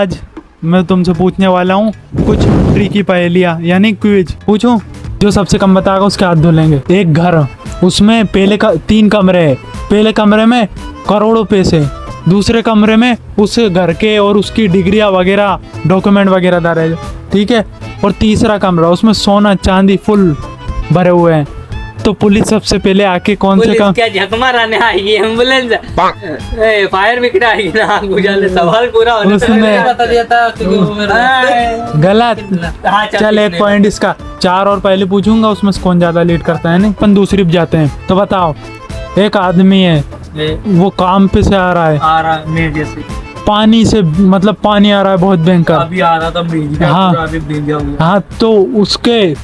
आज मैं तुमसे पूछने वाला हूँ कुछ ट्रिकी पहेलियाँ यानी क्विज। पूछूं? जो सबसे कम बताएगा उसके हाथ धो लेंगे। एक घर, उसमें तीन कमरे है। पहले कमरे में करोड़ों पैसे, दूसरे कमरे में उस घर के और उसकी डिग्रियाँ वगैरह डॉक्यूमेंट वगैरह डाले, ठीक है। और तीसरा कमरा, उसमें सोना चांदी फुल भरे हुए हैं। तो पुलिस सबसे पहले आके कौन से काम, क्या झक मारने आएगी? एम्बुलेंस, फायर ब्रिगेड आएगी ना? आग बुझाने। सवाल पूरा होने से उसमें पहले बता दिया था क्योंकि वो मेरा गलत। हाँ, चल एक पॉइंट इसका। 4 और पहले पूछूंगा, उसमें से कौन ज्यादा लीड करता है। नहीं, अपन दूसरी पे जाते हैं। तो बताओ, एक आदमी है, वो काम पे से आ रहा है, मेरे जैसे पानी से, मतलब पानी आ रहा है बहुत भयंकर। अभी आ रहा था भीग गया, हाँ। पूरा अभी भीग गया हूँ। हाँ, तो उसके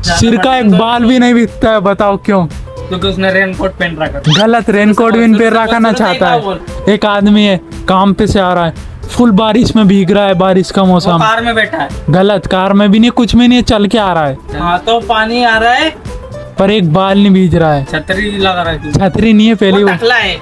सिर का एक बाल भी नहीं दिखता है। बताओ क्यों? क्योंकि उसने रेनकोट पहन रखा। गलत, रेनकोट भी पहन रखना चाहता है। एक आदमी है, काम पे से आ रहा है, फुल बारिश में भीग रहा है, बारिश का मौसम। कार में बैठा है। गलत, कार में भी नहीं, कुछ में नहीं, चल के आ रहा है। हाँ, तो पानी आ रहा है, पर एक बाल नहीं भीग रहा है। छतरी लगा रहा है। छतरी नहीं है, पहले वो वो। टकला है।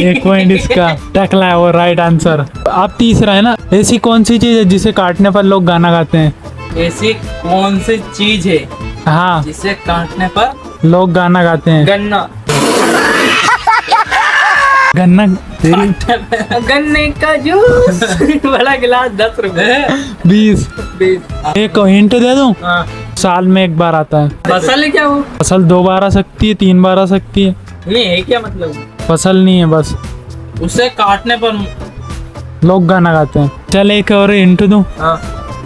एक पॉइंट इसका, टकला है वो, राइट आंसर। अब तीसरा है ना, ऐसी कौन सी चीज है जिसे काटने पर लोग गाना गाते हैं? ऐसी कौन सी चीज है हाँ, जिसे काटने पर लोग गाना गाते हैं। गन्ना। गन्ना तेरी गन्ने का जूस। बड़ा गिलास 10 रुपए। 20। एक हिंट दे दूं? हाँ। साल में एक बार आता है। फसल है क्या वो? फसल 2 बार आ सकती है, 3 बार आ सकती है। नहीं है क्या मतलब? फसल नहीं है, बस उसे काटने पर लोग गाना गाते हैं। चल एक और हिंट दूं? हाँ।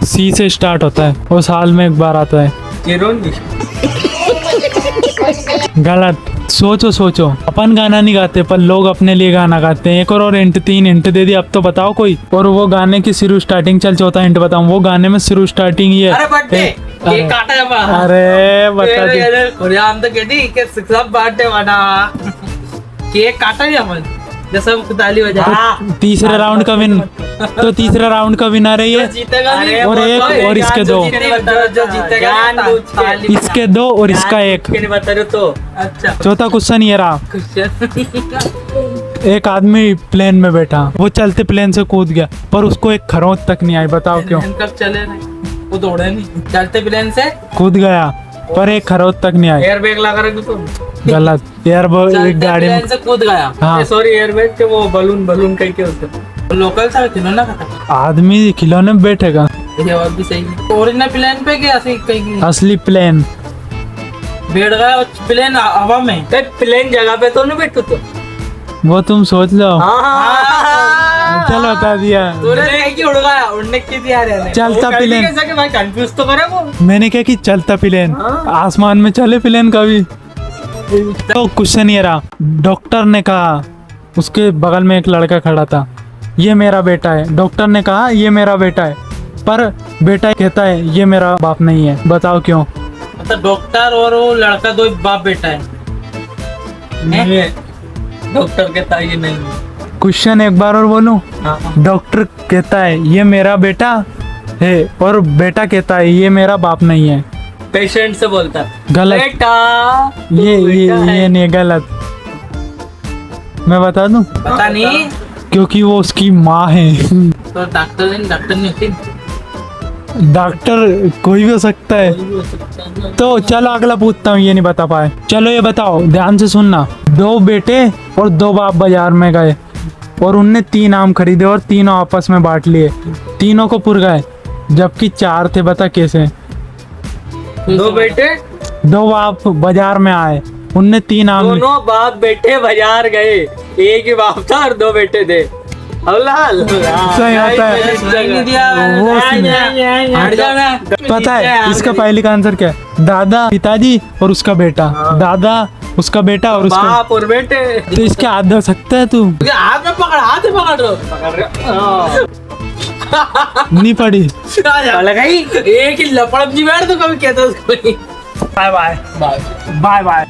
सी से स्टार्ट होता है और साल में एक बार आता है। चिरौंजी। गलत। सोचो सोचो, अपन गाना नहीं गाते पर लोग अपने लिए गाना गाते हैं। एक और हिंट, 3 हिंट दे दी, अब तो बताओ कोई। और वो गाने की शुरू स्टार्टिंग, चल चौथा हिंट बताऊं, वो गाने में शुरू स्टार्टिंग ही है। अरे बर्थडे केक काटा है वहाँ। अरे बता दे। अरे हम तो कहती कि सब बर्थडे वाला केक काटा ही अपन जैसा ताली बजा। तीसरे राउंड का विन, तो तीसरा राउंड का विनर है ये। जीतेगा नहीं। और एक और इसके 2, जो जीतेगा इसके 2 और इसका 1। नहीं बता रहे तो। अच्छा, चौथा क्वेश्चन ये रहा। एक आदमी प्लेन में बैठा, वो चलते प्लेन से कूद गया पर उसको एक खरोंच तक नहीं आई। बताओ क्यों? कब चले नहीं, वो दौड़े नहीं, चलते प्लेन से कूद गया पर एक खरोंच तक नहीं आई। एयर बैग लगा रखी तो गलत। एयर एक गाड़ी में प्लेन से कूद गया। हाँ। सॉरी, एयर बैग के वो बलून कहीं के उसका लोकल था, खिलौना का था। आदमी खिलौने में बैठेगा। ये जवाब भी सही है। ओरिजिनल प्लेन पे क्या ऐसे कहीं असली प्लेन बैठ गया प्लेन हवा में? प्लेन जगह पे तो नहीं बैठो तो। वो तुम सोच लो। हाँ। चल बता दिया। तूने कहीं की उड़ गया, उड़ने की तैयार है। चलता प्लेन। कैसा कि भाई कंफ्यूज तो करे वो। मैंने क्या कि चलता प्लेन, हाँ। आसमान में चले प्लेन कभी। तो क्वेश्चन ये रहा, डॉक्टर ने कहा, उसके बगल में एक लड़का खड़ा था, ये मेरा बेटा है। डॉक्टर ने कहा ये मेरा बेटा है, पर बेटा कहता है ये मेरा बाप नहीं है। बताओ क्यों? मतलब डॉक्टर और वो लड़का दो बाप बेटा है। डॉक्टर कहता है ये नहीं। क्वेश्चन एक बार और बोलूं? हाँ। डॉक्टर कहता है ये मेरा बेटा है और बेटा कहता है ये मेरा बाप नहीं है। पेशेंट से बोलता है गलत। बेटा ये नहीं, गलत। मैं बता दूं? पता नहीं, क्योंकि वो उसकी माँ है। तो डॉक्टर नहीं होती। डॉक्टर कोई भी हो सकता है। तो चलो अगला पूछता हूँ, ये नहीं बता पाए। चलो ये बताओ, ध्यान से सुनना। 2 बेटे और 2 बाप बाजार में गए और उनने 3 आम खरीदे और तीनों आपस में बांट लिए। तीनों को पुर गए जबकि 4 थे। बता कैसे? 2 बेटे 2 बाप बाजार में आए, उनने 3 आम। दोनों बाप बेटे बाजार गए, एक ही बाप था और 2 बेटे थे। सही होता है। वो पता है इसका पहले का आंसर क्या है? दादा, पिताजी और उसका बेटा। दादा, उसका बेटा और उसका बाप और बेटे। तो इसके हाथ धो सकता है तू? हाथ में पकड़, हाथ में पकड़ रहे नहीं पड़ी। लगाई एक ही लपड़ जी बैठ तो कभी कहता उसको। Bye bye bye bye.